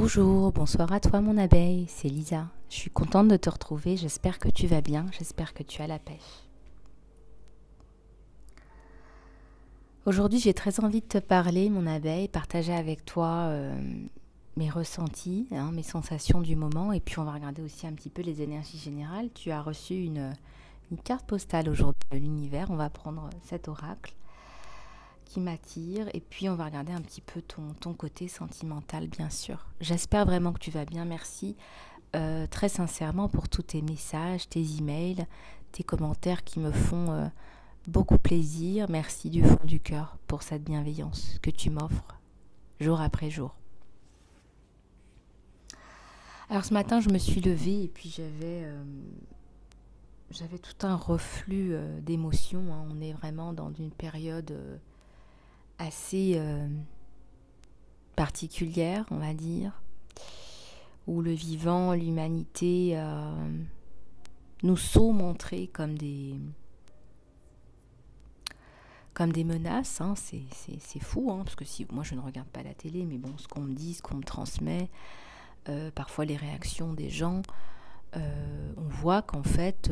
Bonjour, bonsoir à toi mon abeille, c'est Lisa. Je suis contente de te retrouver, j'espère que tu vas bien, j'espère que tu as la pêche. Aujourd'hui j'ai très envie de te parler mon abeille, partager avec toi mes ressentis, mes sensations du moment et puis on va regarder aussi un petit peu les énergies générales. Tu as reçu une carte postale aujourd'hui de l'univers, on va prendre cet oracle qui m'attire et puis on va regarder un petit peu ton côté sentimental bien sûr. J'espère vraiment que tu vas bien, merci très sincèrement pour tous tes messages, tes emails, tes commentaires qui me font beaucoup plaisir. Merci du fond du cœur pour cette bienveillance que tu m'offres jour après jour. Alors ce matin je me suis levée et puis j'avais tout un reflux d'émotions. On est vraiment dans une période assez particulière, on va dire, où le vivant, l'humanité nous sont montrés comme des menaces. C'est fou, parce que si moi je ne regarde pas la télé, mais bon, ce qu'on me dit, ce qu'on me transmet, parfois les réactions des gens, on voit qu'en fait,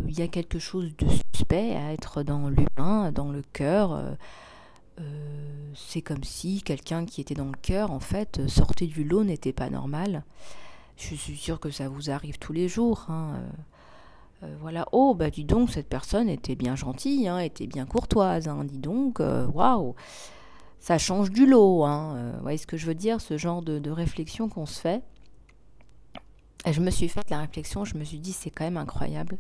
il y a quelque chose de suspect à être dans l'humain, dans le cœur. C'est comme si quelqu'un qui était dans le cœur, en fait, sortait du lot, n'était pas normal. Je suis sûre que ça vous arrive tous les jours. Voilà, oh, bah dis donc, cette personne était bien gentille, était bien courtoise, dis donc, waouh, ça change du lot. Vous voyez ce que je veux dire, ce genre de réflexion qu'on se fait. Et je me suis fait la réflexion, je me suis dit, c'est quand même incroyable.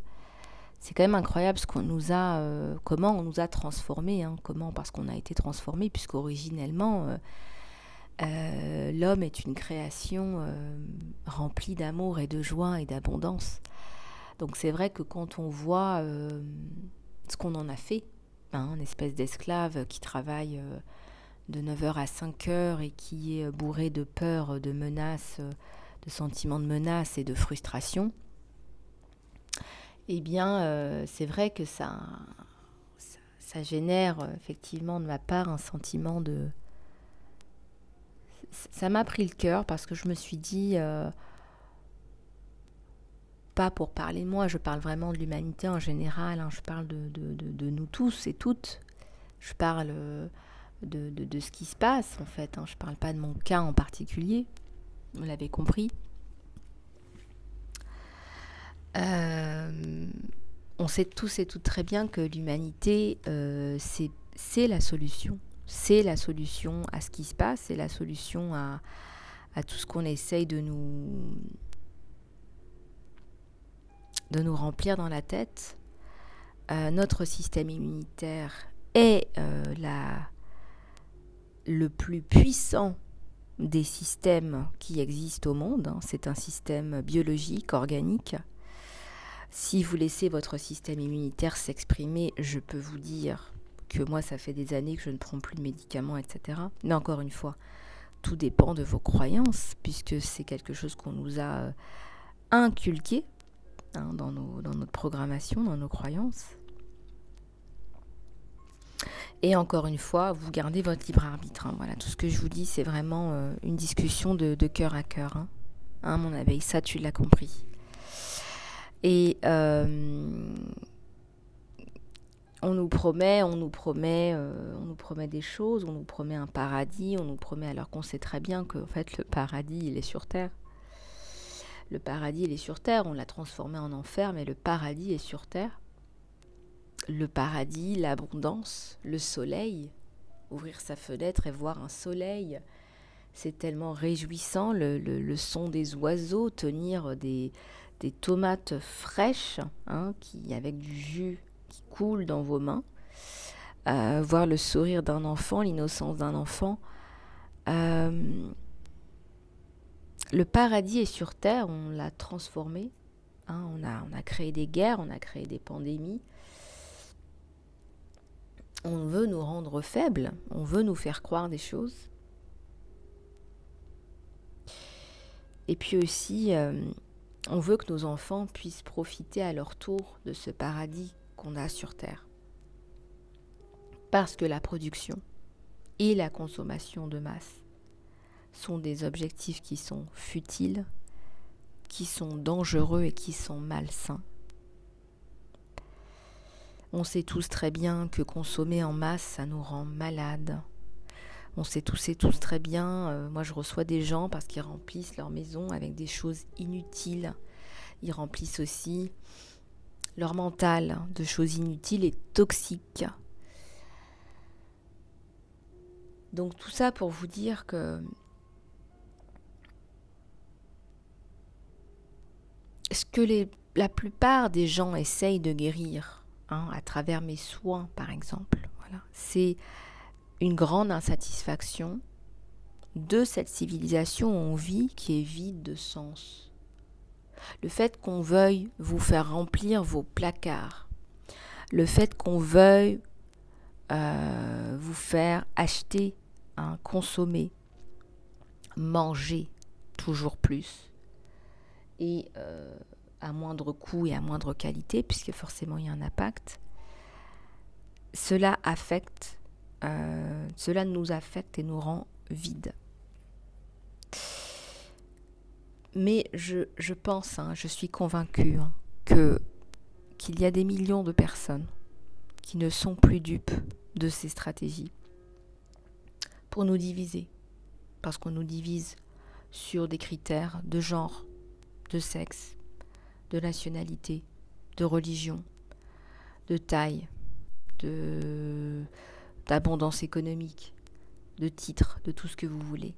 C'est quand même incroyable ce qu'on nous a, comment on nous a transformés. Comment, parce qu'on a été transformés, puisqu'originellement, l'homme est une création remplie d'amour et de joie et d'abondance. Donc c'est vrai que quand on voit ce qu'on en a fait, une espèce d'esclave qui travaille de 9h à 5h et qui est bourré de peur, de menaces, de sentiments de menace et de frustration, eh bien c'est vrai que ça génère effectivement de ma part un sentiment de... Ça m'a pris le cœur parce que je me suis dit... pas pour parler de moi, je parle vraiment de l'humanité en général, je parle de nous tous et toutes, je parle de ce qui se passe en fait, je parle pas de mon cas en particulier, vous l'avez compris. On sait tous et toutes très bien que l'humanité, c'est la solution. C'est la solution à ce qui se passe, c'est la solution à tout ce qu'on essaye de nous remplir dans la tête. Notre système immunitaire est le plus puissant des systèmes qui existent au monde. C'est un système biologique, organique. Si vous laissez votre système immunitaire s'exprimer, je peux vous dire que moi, ça fait des années que je ne prends plus de médicaments, etc. Mais encore une fois, tout dépend de vos croyances, puisque c'est quelque chose qu'on nous a inculqué dans notre programmation, dans nos croyances. Et encore une fois, vous gardez votre libre arbitre. Voilà, tout ce que je vous dis, c'est vraiment une discussion de cœur à cœur. Mon abeille, ça tu l'as compris. Et on nous promet des choses, on nous promet un paradis, on nous promet alors qu'on sait très bien que en fait le paradis il est sur terre. Le paradis il est sur terre, on l'a transformé en enfer, mais le paradis est sur terre. Le paradis, l'abondance, le soleil, ouvrir sa fenêtre et voir un soleil, c'est tellement réjouissant, le son des oiseaux, tenir des tomates fraîches, avec du jus qui coule dans vos mains, voir le sourire d'un enfant, l'innocence d'un enfant. Le paradis est sur terre, on l'a transformé, on a créé des guerres, on a créé des pandémies. On veut nous rendre faibles, on veut nous faire croire des choses. Et puis aussi, on veut que nos enfants puissent profiter à leur tour de ce paradis qu'on a sur Terre. Parce que la production et la consommation de masse sont des objectifs qui sont futiles, qui sont dangereux et qui sont malsains. On sait tous très bien que consommer en masse, ça nous rend malades. On sait tous et tous très bien, moi je reçois des gens parce qu'ils remplissent leur maison avec des choses inutiles. Ils remplissent aussi leur mental de choses inutiles et toxiques. Donc tout ça pour vous dire que ce que la plupart des gens essayent de guérir, à travers mes soins par exemple, voilà, c'est une grande insatisfaction de cette civilisation où on vit qui est vide de sens. Le fait qu'on veuille vous faire remplir vos placards, le fait qu'on veuille vous faire acheter, consommer, manger toujours plus et à moindre coût et à moindre qualité, puisque forcément il y a un impact, cela nous affecte et nous rend vides. Mais je pense, je suis convaincue qu'il y a des millions de personnes qui ne sont plus dupes de ces stratégies pour nous diviser. Parce qu'on nous divise sur des critères de genre, de sexe, de nationalité, de religion, de taille, d'abondance économique, de titres, de tout ce que vous voulez,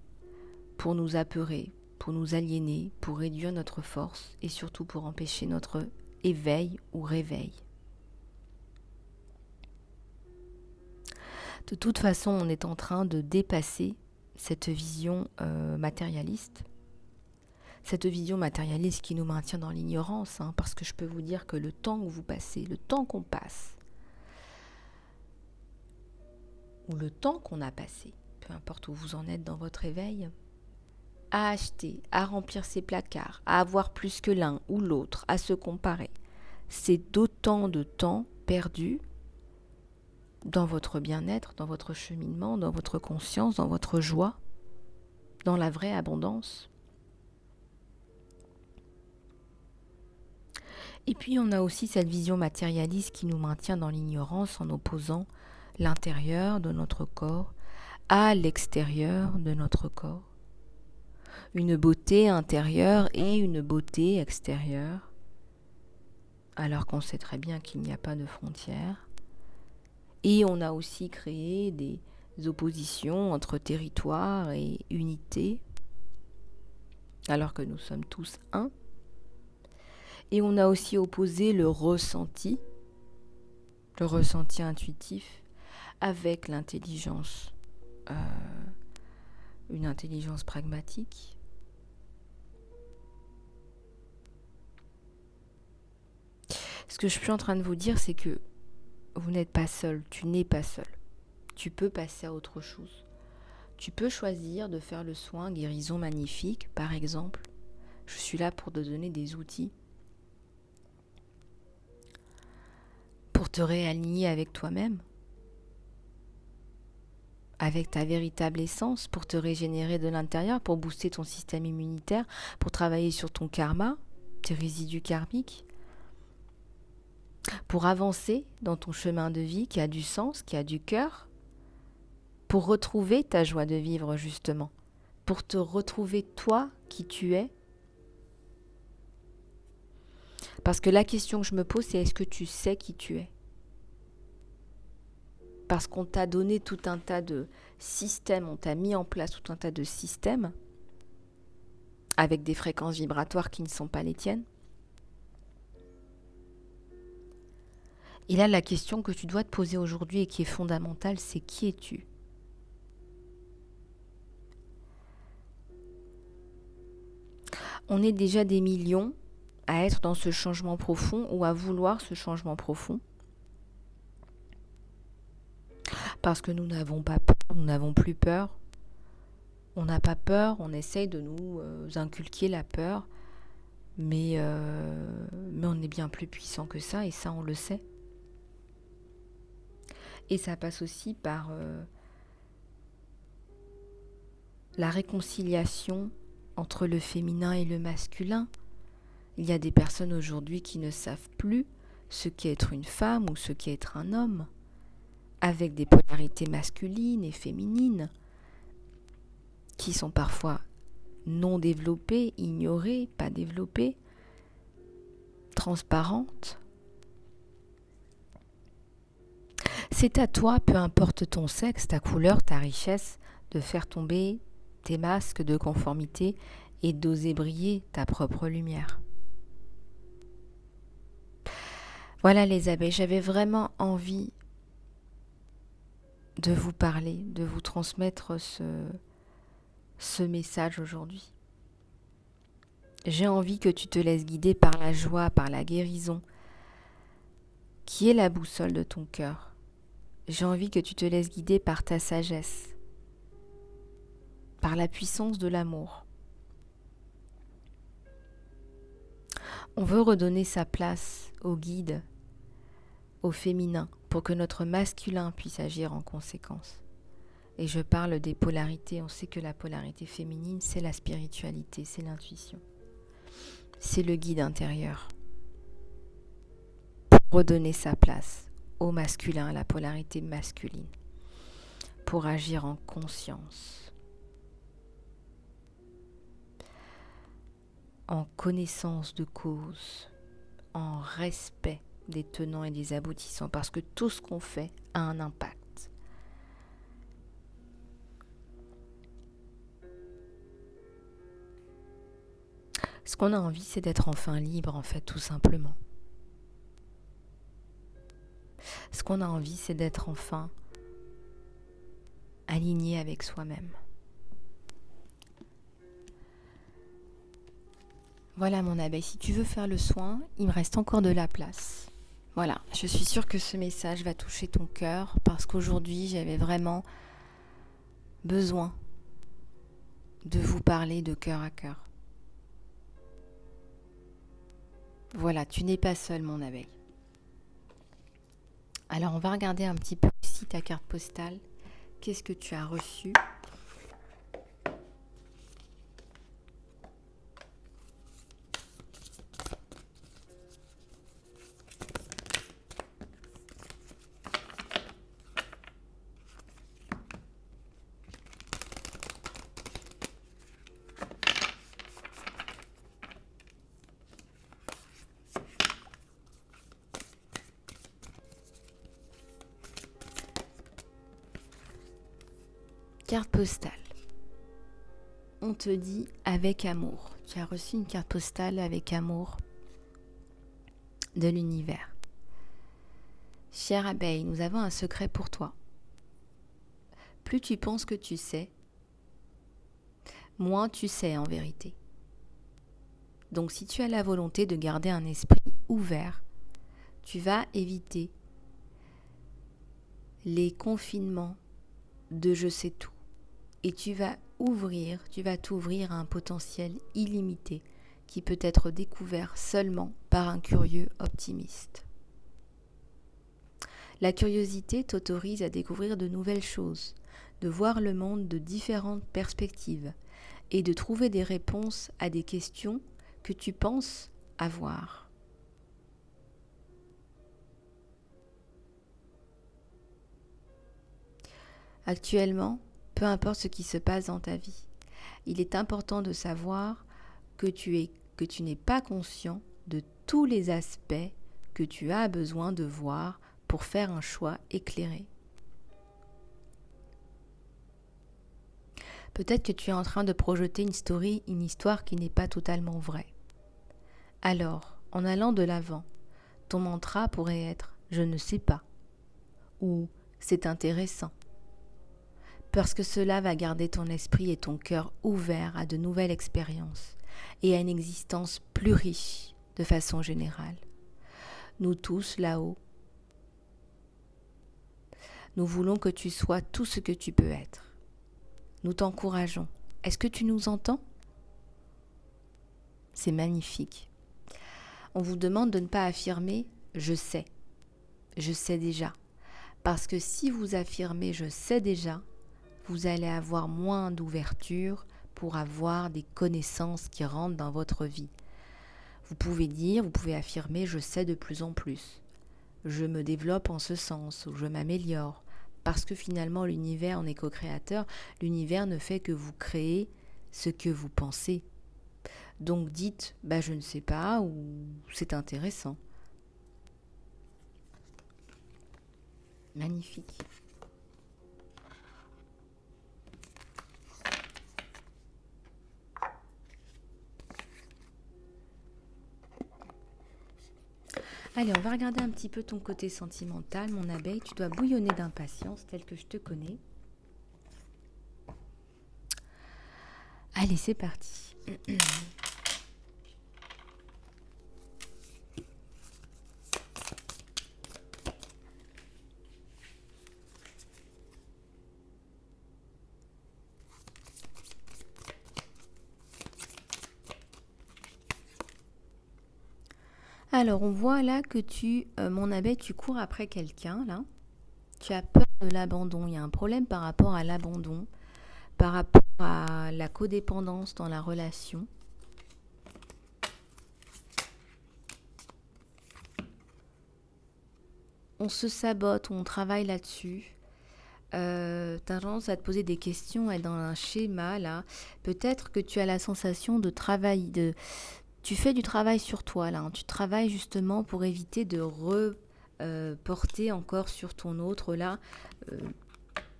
pour nous apeurer, pour nous aliéner, pour réduire notre force et surtout pour empêcher notre éveil ou réveil. De toute façon, on est en train de dépasser cette vision matérialiste. Cette vision matérialiste qui nous maintient dans l'ignorance, parce que je peux vous dire que le temps que vous passez, le temps qu'on passe, ou le temps qu'on a passé, peu importe où vous en êtes dans votre éveil, à acheter, à remplir ses placards, à avoir plus que l'un ou l'autre, à se comparer, c'est d'autant de temps perdu dans votre bien-être, dans votre cheminement, dans votre conscience, dans votre joie, dans la vraie abondance. Et puis on a aussi cette vision matérialiste qui nous maintient dans l'ignorance en opposant l'intérieur de notre corps à l'extérieur de notre corps. Une beauté intérieure et une beauté extérieure, alors qu'on sait très bien qu'il n'y a pas de frontières. Et on a aussi créé des oppositions entre territoire et unité, alors que nous sommes tous un. Et on a aussi opposé le ressenti intuitif, avec l'intelligence, une intelligence pragmatique. Ce que je suis en train de vous dire, c'est que vous n'êtes pas seul, tu n'es pas seul. Tu peux passer à autre chose. Tu peux choisir de faire le soin guérison magnifique, par exemple. Je suis là pour te donner des outils pour te réaligner avec toi-même, avec ta véritable essence, pour te régénérer de l'intérieur, pour booster ton système immunitaire, pour travailler sur ton karma, tes résidus karmiques, pour avancer dans ton chemin de vie qui a du sens, qui a du cœur, pour retrouver ta joie de vivre justement, pour te retrouver toi qui tu es. Parce que la question que je me pose, c'est est-ce que tu sais qui tu es ? Parce qu'on t'a donné tout un tas de systèmes, on t'a mis en place tout un tas de systèmes avec des fréquences vibratoires qui ne sont pas les tiennes. Et là, la question que tu dois te poser aujourd'hui et qui est fondamentale, c'est qui es-tu ? On est déjà des millions à être dans ce changement profond ou à vouloir ce changement profond. Parce que nous n'avons pas peur, nous n'avons plus peur. On n'a pas peur, on essaye de nous inculquer la peur, mais on est bien plus puissant que ça, et ça on le sait. Et ça passe aussi par la réconciliation entre le féminin et le masculin. Il y a des personnes aujourd'hui qui ne savent plus ce qu'est être une femme ou ce qu'est être un homme, avec des polarités masculines et féminines, qui sont parfois non développées, ignorées, pas développées, transparentes. C'est à toi, peu importe ton sexe, ta couleur, ta richesse, de faire tomber tes masques de conformité et d'oser briller ta propre lumière. Voilà les abeilles, j'avais vraiment envie de vous parler, de vous transmettre ce message aujourd'hui. J'ai envie que tu te laisses guider par la joie, par la guérison, qui est la boussole de ton cœur. J'ai envie que tu te laisses guider par ta sagesse, par la puissance de l'amour. On veut redonner sa place au guide, au féminin, pour que notre masculin puisse agir en conséquence. Et je parle des polarités. On sait que la polarité féminine, c'est la spiritualité, c'est l'intuition. C'est le guide intérieur. Pour redonner sa place au masculin, à la polarité masculine. Pour agir en conscience. En connaissance de cause. En respect des tenants et des aboutissants, parce que tout ce qu'on fait a un impact. Ce qu'on a envie, c'est d'être enfin libre, en fait, tout simplement. Ce qu'on a envie, c'est d'être enfin aligné avec soi-même. Voilà mon abeille, si tu veux faire le soin, il me reste encore de la place. Voilà, je suis sûre que ce message va toucher ton cœur parce qu'aujourd'hui, j'avais vraiment besoin de vous parler de cœur à cœur. Voilà, tu n'es pas seule mon abeille. Alors on va regarder un petit peu ici ta carte postale. Qu'est-ce que tu as reçu ? Carte postale. On te dit avec amour. Tu as reçu une carte postale avec amour de l'univers. Chère abeille, nous avons un secret pour toi. Plus tu penses que tu sais, moins tu sais en vérité. Donc si tu as la volonté de garder un esprit ouvert, tu vas éviter les confinements de je sais tout. Et tu vas t'ouvrir à un potentiel illimité qui peut être découvert seulement par un curieux optimiste. La curiosité t'autorise à découvrir de nouvelles choses, de voir le monde de différentes perspectives et de trouver des réponses à des questions que tu penses avoir. Actuellement, peu importe ce qui se passe dans ta vie, il est important de savoir que tu n'es pas conscient de tous les aspects que tu as besoin de voir pour faire un choix éclairé. Peut-être que tu es en train de projeter une histoire qui n'est pas totalement vraie. Alors, en allant de l'avant, ton mantra pourrait être « je ne sais pas » ou « c'est intéressant ». Parce que cela va garder ton esprit et ton cœur ouverts à de nouvelles expériences et à une existence plus riche de façon générale. Nous tous, là-haut, nous voulons que tu sois tout ce que tu peux être. Nous t'encourageons. Est-ce que tu nous entends ? C'est magnifique. On vous demande de ne pas affirmer « je sais déjà ». Parce que si vous affirmez « je sais déjà », vous allez avoir moins d'ouverture pour avoir des connaissances qui rentrent dans votre vie. Vous pouvez affirmer, je sais de plus en plus. Je me développe en ce sens, ou je m'améliore. Parce que finalement, l'univers, on est co-créateur, l'univers ne fait que vous créer ce que vous pensez. Donc dites, je ne sais pas, ou c'est intéressant. Magnifique. Allez, on va regarder un petit peu ton côté sentimental, mon abeille. Tu dois bouillonner d'impatience, tel que je te connais. Allez, c'est parti. Alors, on voit là que mon abeille, tu cours après quelqu'un, là. Tu as peur de l'abandon. Il y a un problème par rapport à l'abandon, par rapport à la codépendance dans la relation. On se sabote, on travaille là-dessus. Tu as tendance à te poser des questions, être dans un schéma, là. Peut-être que tu as la sensation de travail, tu fais du travail sur toi, là. Tu travailles justement pour éviter de reporter encore sur ton autre, là,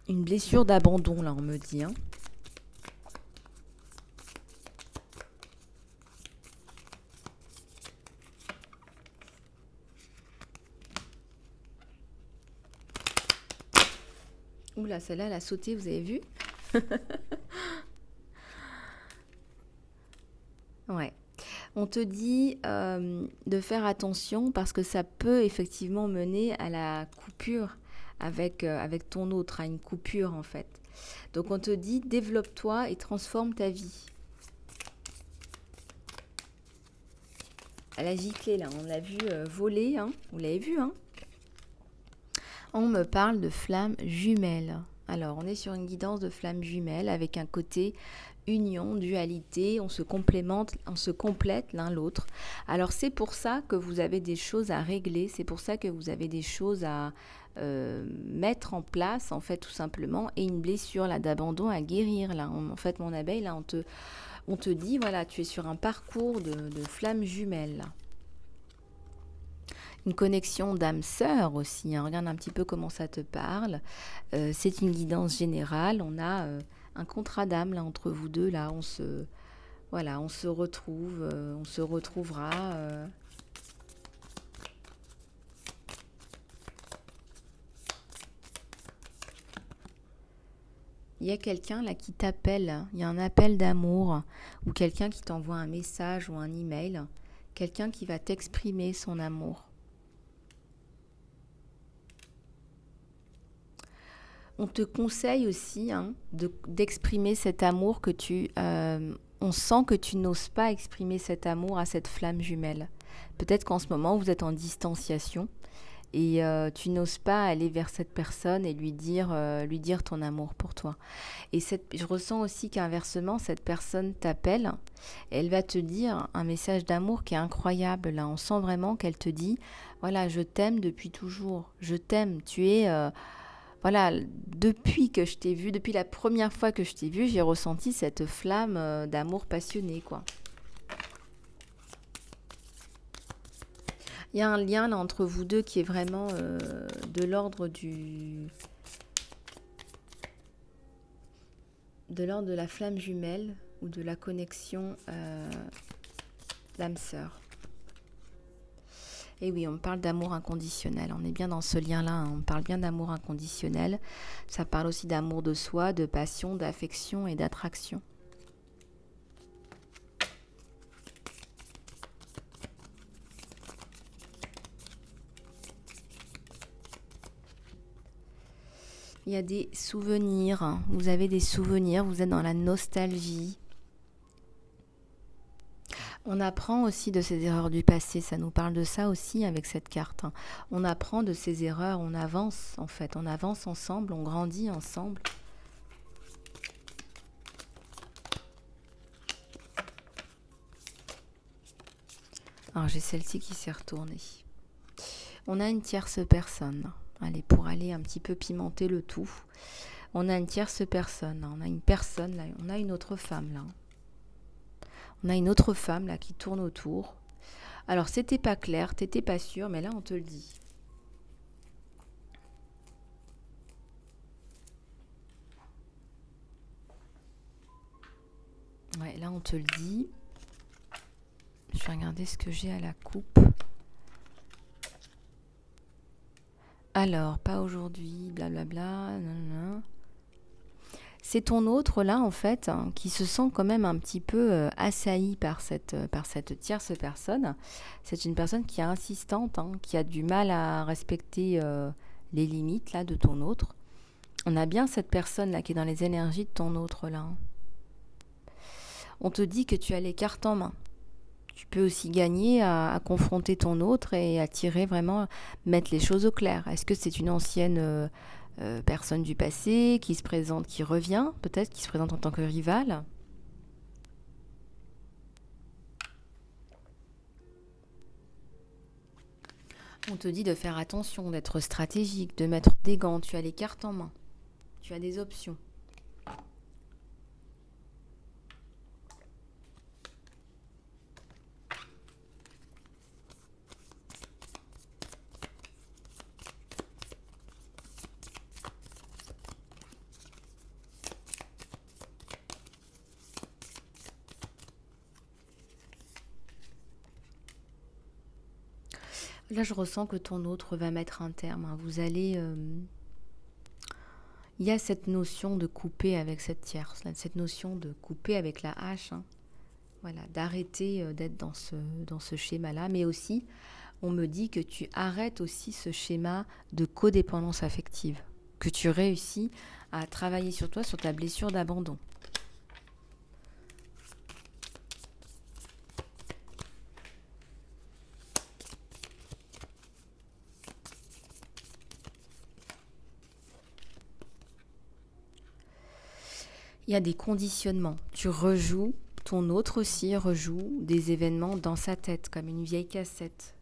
une blessure d'abandon, là, on me dit. Oula, celle-là, elle a sauté, vous avez vu? Ouais. On te dit de faire attention parce que ça peut effectivement mener à la coupure avec ton autre, à une coupure en fait. Donc on te dit développe-toi et transforme ta vie. Elle a giclé là, on l'a vu voler, vous l'avez vu. On me parle de flammes jumelles. Alors on est sur une guidance de flammes jumelles avec un côté union, dualité, on se complémente, on se complète l'un l'autre. Alors c'est pour ça que vous avez des choses à régler, c'est pour ça que vous avez des choses à mettre en place en fait tout simplement, et une blessure là d'abandon à guérir là. En fait mon abeille là on te dit voilà, tu es sur un parcours de flammes jumelles là. Une connexion d'âme sœur aussi, regarde un petit peu comment ça te parle. C'est une guidance générale, on a un contrat d'âme là entre vous deux, là on se retrouve, on se retrouvera. Il y a quelqu'un là qui t'appelle, il y a un appel d'amour, ou quelqu'un qui t'envoie un message ou un email, quelqu'un qui va t'exprimer son amour. On te conseille aussi d'exprimer cet amour que on sent que tu n'oses pas exprimer cet amour à cette flamme jumelle. Peut-être qu'en ce moment, vous êtes en distanciation et tu n'oses pas aller vers cette personne et lui dire ton amour pour toi. Et je ressens aussi qu'inversement, cette personne t'appelle et elle va te dire un message d'amour qui est incroyable. Là, on sent vraiment qu'elle te dit, voilà, je t'aime depuis toujours, je t'aime, tu es... Voilà, depuis que je t'ai vu, depuis la première fois que je t'ai vu, j'ai ressenti cette flamme d'amour passionné, quoi. Il y a un lien là entre vous deux qui est vraiment de l'ordre de la flamme jumelle ou de la connexion d'âme sœur. Et oui, on parle d'amour inconditionnel, on est bien dans ce lien-là, on parle bien d'amour inconditionnel. Ça parle aussi d'amour de soi, de passion, d'affection et d'attraction. Il y a des souvenirs, vous avez des souvenirs, vous êtes dans la nostalgie. On apprend aussi de ses erreurs du passé, ça nous parle de ça aussi avec cette carte. On apprend de ses erreurs, on avance en fait, on avance ensemble, on grandit ensemble. Alors j'ai celle-ci qui s'est retournée. On a une tierce personne. Allez, pour aller un petit peu pimenter le tout. On a une tierce personne. On a une personne, là. On a une autre femme, là. On a une autre femme, là, qui tourne autour. Alors, c'était pas clair, t'étais pas sûr, mais là, on te le dit. Ouais, là, on te le dit. Je vais regarder ce que j'ai à la coupe. Alors, pas aujourd'hui, blablabla, nanana. C'est ton autre, là, en fait, hein, qui se sent quand même un petit peu assailli par cette tierce personne. C'est une personne qui est insistante, hein, qui a du mal à respecter les limites, là, de ton autre. On a bien cette personne, là, qui est dans les énergies de ton autre, là. Hein. On te dit que tu as les cartes en main. Tu peux aussi gagner à confronter ton autre et à tirer vraiment, mettre les choses au clair. Est-ce que c'est une ancienne personne du passé qui se présente, qui revient, peut-être, qui se présente en tant que rivale? On te dit de faire attention, d'être stratégique, de mettre des gants. Tu as les cartes en main. Tu as des options. Là, je ressens que ton autre va mettre un terme. Hein. Vous allez... Il y a cette notion de couper avec cette tierce, cette notion de couper avec la hache. Hein. Voilà, d'arrêter d'être dans ce schéma-là. Mais aussi, on me dit que tu arrêtes aussi ce schéma de codépendance affective. Que tu réussis à travailler sur toi, sur ta blessure d'abandon. Il y a des conditionnements. Tu rejoues, ton autre aussi rejoue des événements dans sa tête, comme une vieille cassette.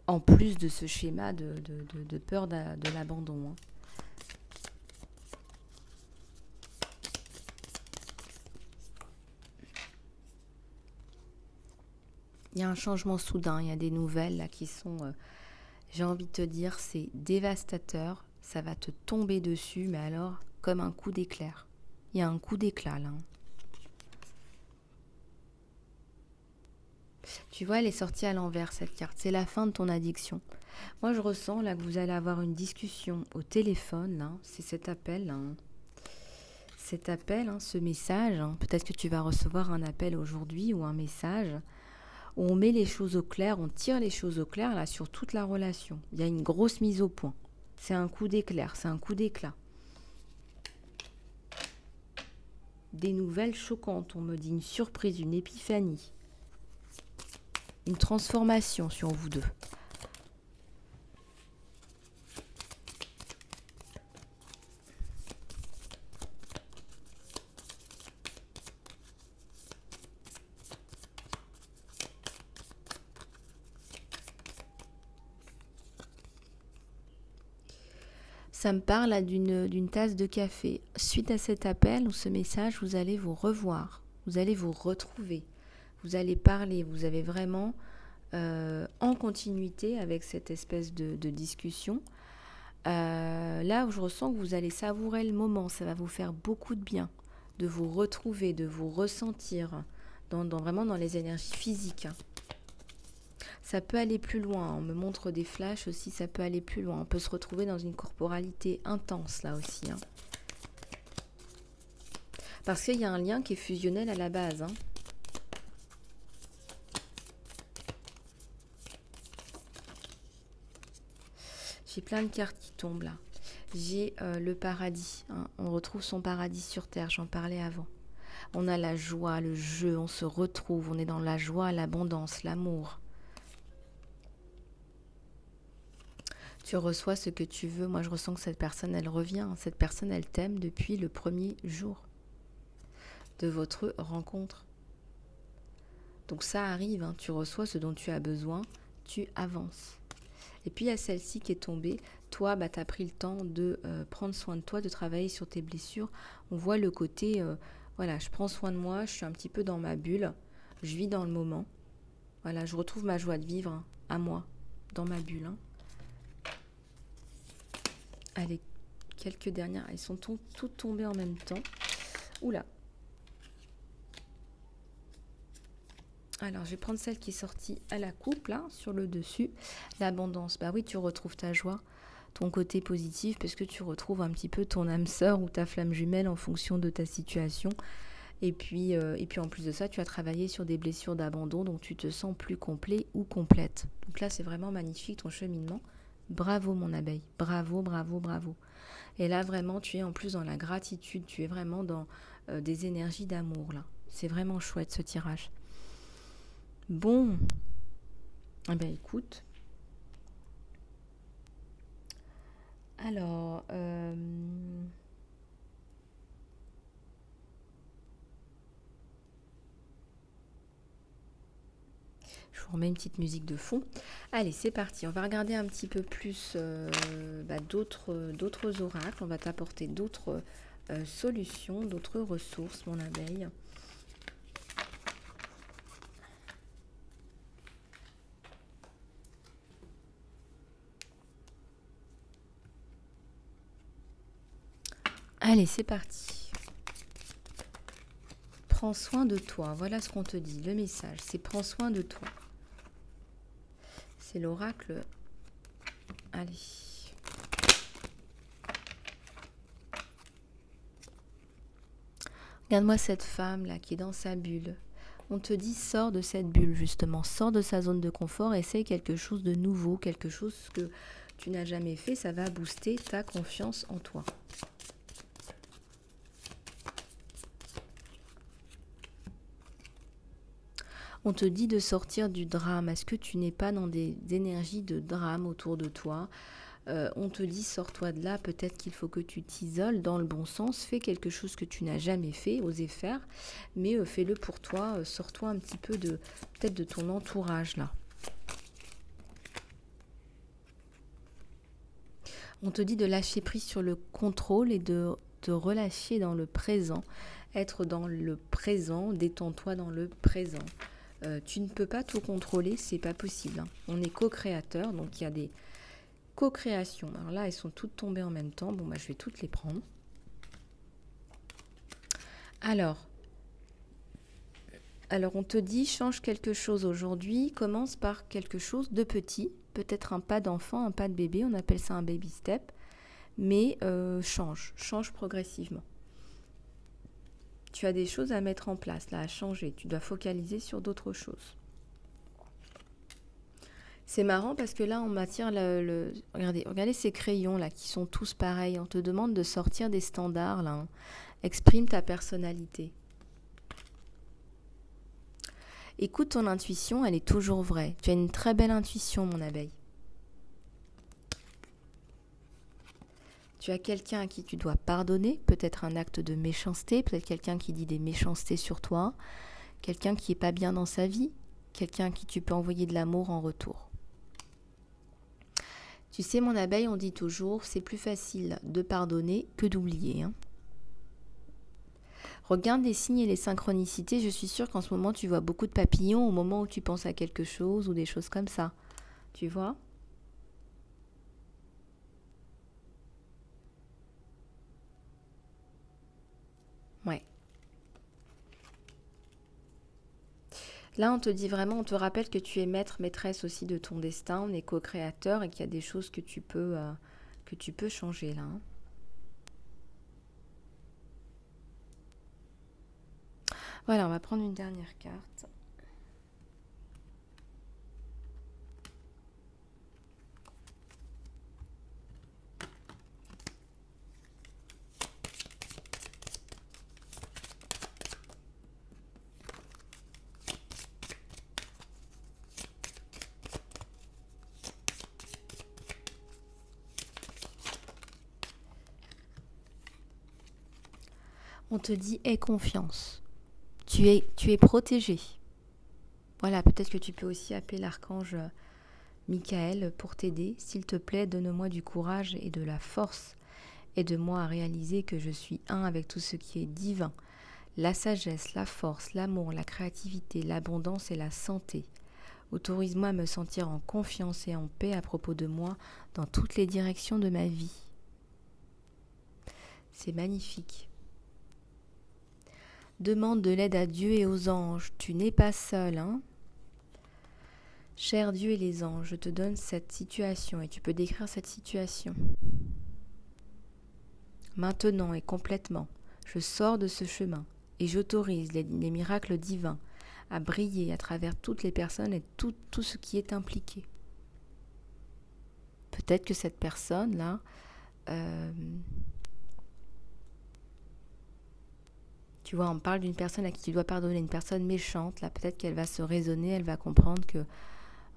En plus de ce schéma de peur de l'abandon. Hein. Il y a un changement soudain, il y a des nouvelles là, qui sont, j'ai envie de te dire, c'est dévastateur. Ça va te tomber dessus, mais alors comme un coup d'éclair. Il y a un coup d'éclat là. Hein. Tu vois, elle est sortie à l'envers cette carte. C'est la fin de ton addiction. Moi, je ressens là que vous allez avoir une discussion au téléphone. Là. C'est cet appel. Là. Hein. Cet appel, hein, ce message. Hein. Peut-être que tu vas recevoir un appel aujourd'hui ou un message où on met les choses au clair, on tire les choses au clair là sur toute la relation. Il y a une grosse mise au point. C'est un coup d'éclair, c'est un coup d'éclat. Des nouvelles choquantes, on me dit une surprise, une épiphanie. Une transformation sur vous deux. Ça me parle là, d'une tasse de café. Suite à cet appel ou ce message, vous allez vous revoir, vous allez vous retrouver, vous allez parler, vous avez vraiment en continuité avec cette espèce de discussion. Là où je ressens que vous allez savourer le moment, ça va vous faire beaucoup de bien de vous retrouver, de vous ressentir vraiment dans les énergies physiques. Hein. Ça peut aller plus loin, on me montre des flashs aussi, ça peut aller plus loin. On peut se retrouver dans une corporalité intense là aussi. Hein. Parce qu'il y a un lien qui est fusionnel à la base. Hein. J'ai plein de cartes qui tombent là. J'ai le paradis. Hein. On retrouve son paradis sur Terre, j'en parlais avant. On a la joie, le jeu, on se retrouve, on est dans la joie, l'abondance, l'amour. Tu reçois ce que tu veux. Moi, je ressens que cette personne, elle revient. Cette personne, elle t'aime depuis le premier jour. de votre rencontre. Donc ça arrive, hein, tu reçois ce dont tu as besoin, tu avances. Et puis il y a celle-ci qui est tombée. Toi, tu as pris le temps de prendre soin de toi, de travailler sur tes blessures. On voit le côté, voilà, je prends soin de moi, je suis un petit peu dans ma bulle, je vis dans le moment. Voilà, je retrouve ma joie de vivre, hein, à moi, dans ma bulle. Hein. Allez, quelques dernières, elles sont toutes tombées en même temps. Oula. Alors, je vais prendre celle qui est sortie à la coupe, là, sur le dessus. L'abondance. Bah oui, tu retrouves ta joie, ton côté positif, parce que tu retrouves un petit peu ton âme sœur ou ta flamme jumelle en fonction de ta situation. Et puis en plus de ça, tu as travaillé sur des blessures d'abandon, donc tu te sens plus complet ou complète. Donc là, c'est vraiment magnifique, ton cheminement. Bravo, mon abeille. Bravo, bravo, bravo. Et là, vraiment, tu es en plus dans la gratitude. Tu es vraiment dans des énergies d'amour, là. C'est vraiment chouette, ce tirage. Bon, eh ben écoute, alors, je vous remets une petite musique de fond. Allez, c'est parti, on va regarder un petit peu plus d'autres oracles, on va t'apporter d'autres solutions, d'autres ressources, mon abeille. Allez, c'est parti. Prends soin de toi. Voilà ce qu'on te dit. Le message, c'est prends soin de toi. C'est l'oracle. Allez. Regarde-moi cette femme-là qui est dans sa bulle. On te dit, sors de cette bulle, justement. Sors de sa zone de confort. Essaye quelque chose de nouveau, quelque chose que tu n'as jamais fait. Ça va booster ta confiance en toi. On te dit de sortir du drame. Est-ce que tu n'es pas dans des énergies de drame autour de toi ? On te dit sors-toi de là, peut-être qu'il faut que tu t'isoles dans le bon sens, fais quelque chose que tu n'as jamais fait, osez faire, mais fais-le pour toi, sors-toi un petit peu peut-être de ton entourage là. On te dit de lâcher prise sur le contrôle et de te relâcher dans le présent, être dans le présent, détends-toi dans le présent. Tu ne peux pas tout contrôler, c'est pas possible. Hein. On est co-créateur, donc il y a des co-création. Alors là, elles sont toutes tombées en même temps. Bon, je vais toutes les prendre. Alors, on te dit, change quelque chose aujourd'hui. Commence par quelque chose de petit. Peut-être un pas d'enfant, un pas de bébé. On appelle ça un baby step. Mais change progressivement. Tu as des choses à mettre en place, là, à changer. Tu dois focaliser sur d'autres choses. C'est marrant parce que là, en matière, regardez ces crayons là qui sont tous pareils. On te demande de sortir des standards là. Hein. Exprime ta personnalité. Écoute ton intuition, elle est toujours vraie. Tu as une très belle intuition, mon abeille. Tu as quelqu'un à qui tu dois pardonner, peut-être un acte de méchanceté, peut-être quelqu'un qui dit des méchancetés sur toi, quelqu'un qui n'est pas bien dans sa vie, quelqu'un à qui tu peux envoyer de l'amour en retour. Tu sais, mon abeille, on dit toujours, c'est plus facile de pardonner que d'oublier. Hein. Regarde les signes et les synchronicités. Je suis sûre qu'en ce moment, tu vois beaucoup de papillons au moment où tu penses à quelque chose ou des choses comme ça. Tu vois ? Ouais. Là, on te dit vraiment, on te rappelle que tu es maître, maîtresse aussi de ton destin. On est co-créateur et qu'il y a des choses que tu peux changer là. Hein. Voilà, on va prendre une dernière carte. On te dit aie confiance. tu es protégé. Voilà, peut-être que tu peux aussi appeler l'archange Michael pour t'aider. S'il te plaît, donne-moi du courage et de la force. Aide-moi à réaliser que je suis un avec tout ce qui est divin. La sagesse, la force, l'amour, la créativité, l'abondance et la santé. Autorise-moi à me sentir en confiance et en paix à propos de moi dans toutes les directions de ma vie. C'est magnifique. Demande de l'aide à Dieu et aux anges. Tu n'es pas seul, hein? Cher Dieu et les anges, je te donne cette situation et tu peux décrire cette situation. Maintenant et complètement, je sors de ce chemin et j'autorise les miracles divins à briller à travers toutes les personnes et tout ce qui est impliqué. Peut-être que cette personne-là, tu vois, on parle d'une personne à qui tu dois pardonner, une personne méchante, là peut-être qu'elle va se raisonner, elle va comprendre que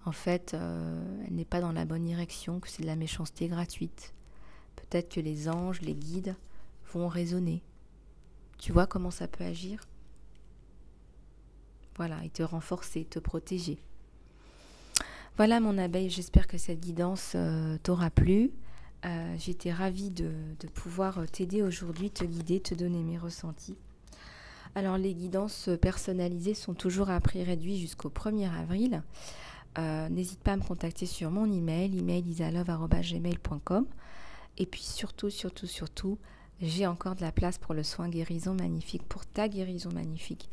en fait, elle n'est pas dans la bonne direction, que c'est de la méchanceté gratuite. Peut-être que les anges, les guides vont raisonner. Tu vois comment ça peut agir? Voilà, et te renforcer, te protéger. Voilà mon abeille, j'espère que cette guidance t'aura plu. J'étais ravie de pouvoir t'aider aujourd'hui, te guider, te donner mes ressentis. Alors les guidances personnalisées sont toujours à prix réduit jusqu'au 1er avril. N'hésite pas à me contacter sur mon email isalove@gmail.com. Et puis surtout, j'ai encore de la place pour le soin guérison magnifique, pour ta guérison magnifique,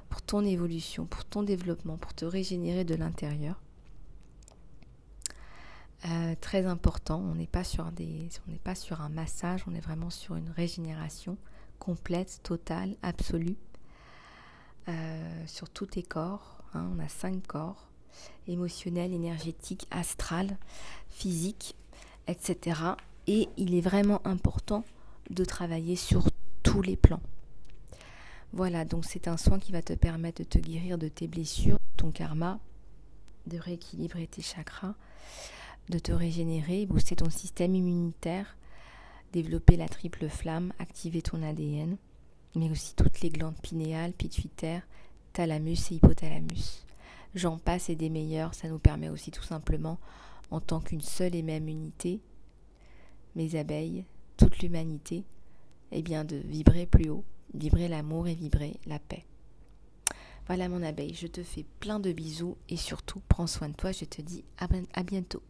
pour ton évolution, pour ton développement, pour te régénérer de l'intérieur. Très important, on n'est pas sur un massage, on est vraiment sur une régénération complète, totale, absolue, sur tous tes corps, hein, on a 5 corps, émotionnel, énergétique, astral, physique, etc. Et il est vraiment important de travailler sur tous les plans. Voilà, donc c'est un soin qui va te permettre de te guérir de tes blessures, ton karma, de rééquilibrer tes chakras, de te régénérer, booster ton système immunitaire, développer la triple flamme, activer ton ADN, mais aussi toutes les glandes pinéales, pituitaires, thalamus et hypothalamus. J'en passe et des meilleurs, ça nous permet aussi tout simplement, en tant qu'une seule et même unité, mes abeilles, toute l'humanité, eh bien de vibrer plus haut, vibrer l'amour et vibrer la paix. Voilà mon abeille, je te fais plein de bisous et surtout prends soin de toi, je te dis à bientôt.